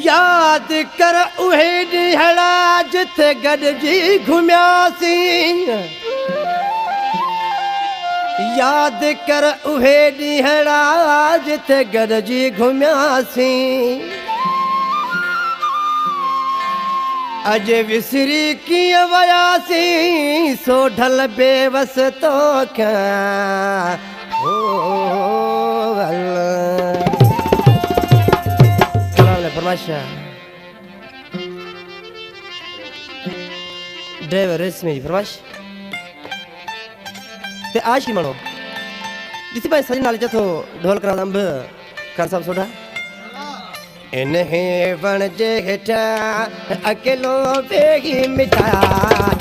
याद कर उहे ॾींहड़ा जिथे गॾिजी घुमियासीं। याद कर उहे ॾींहड़ा जिथे गॾिजी घुमियासीं। अॼु विसरी कीअं वियासीं सोढल बेवस तो फरमाइशा ड्राइवर इसमें फरमाइश ते आज की मानो जिसे भाई सजन नाले जथो ढोल करा अंब कर सब सोडा इन्हें बन जे हेठा अकेलो बेगी मिठा।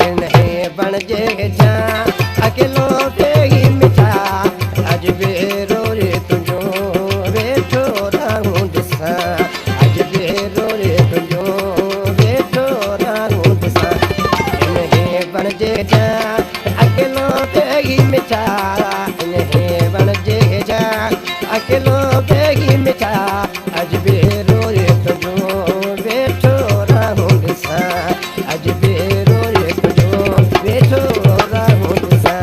इन्हें बन जे हेठा अकेलो बेगी मिठा। अज बेरो रे तुझो वेठो रहूं दिसा। अज बेरो रे तुझो वेठो रहूं दिसा। इन्हें बन जे हेठा अकेलो बेगी मिठा। इन्हें बन जे हेठा अकेलो बेगी मिठा। अज बेरो रे तुझो वेठो रहूं दिसा। अज बेरो रे तुझो वेठो रहूं दिसा।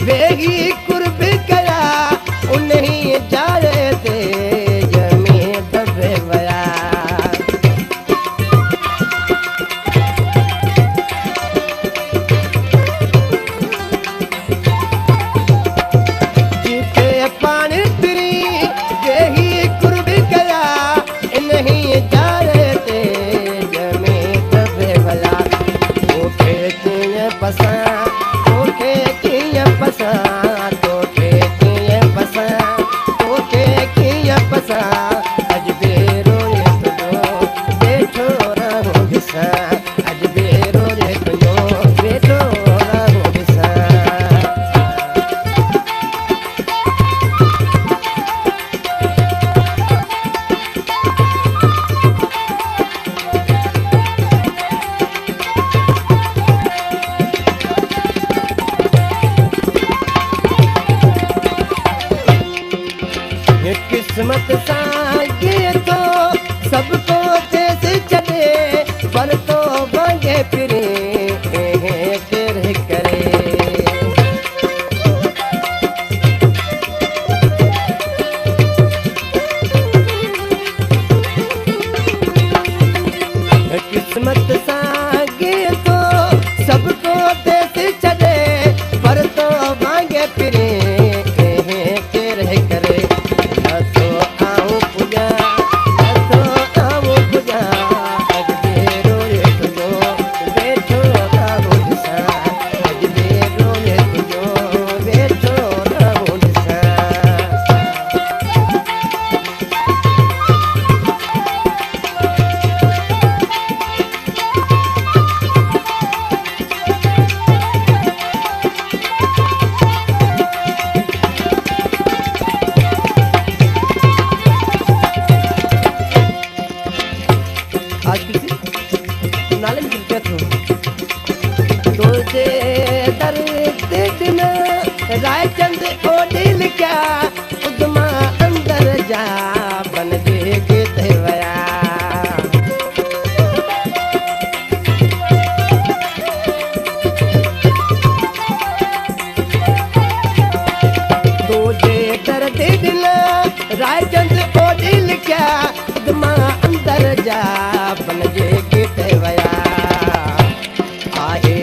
वेगी कुर्ब कया उन्हीं जाए ते जमी दबे वया। जिते पानी पिरी वेगी कुर्ब कया उन्हीं जाए ते जमी दबे वया। ओके किए पसा ओके किए पसा तोके किए पसा तोके किए पसा। अज बेरो रे तुझो वेठो रहूं दिसा। अज बेरो रे तुझो वेठो रहूं दिसा। किस्मत सागे तो सबको देश चले पर तो भागे फिरे तेरे करे। किस्मत सागे तो सबको देश चले पर तो भागे फिरे तेरे करे। नाले में तुझे दर्द दिन रायचंद ओडिल क्या उदमा अंदर जा बन देगे तेवया। तुझे दर्द दिन रायचंद ओडिल क्या उदमा अंदर जा बन देगे तेवया। आहे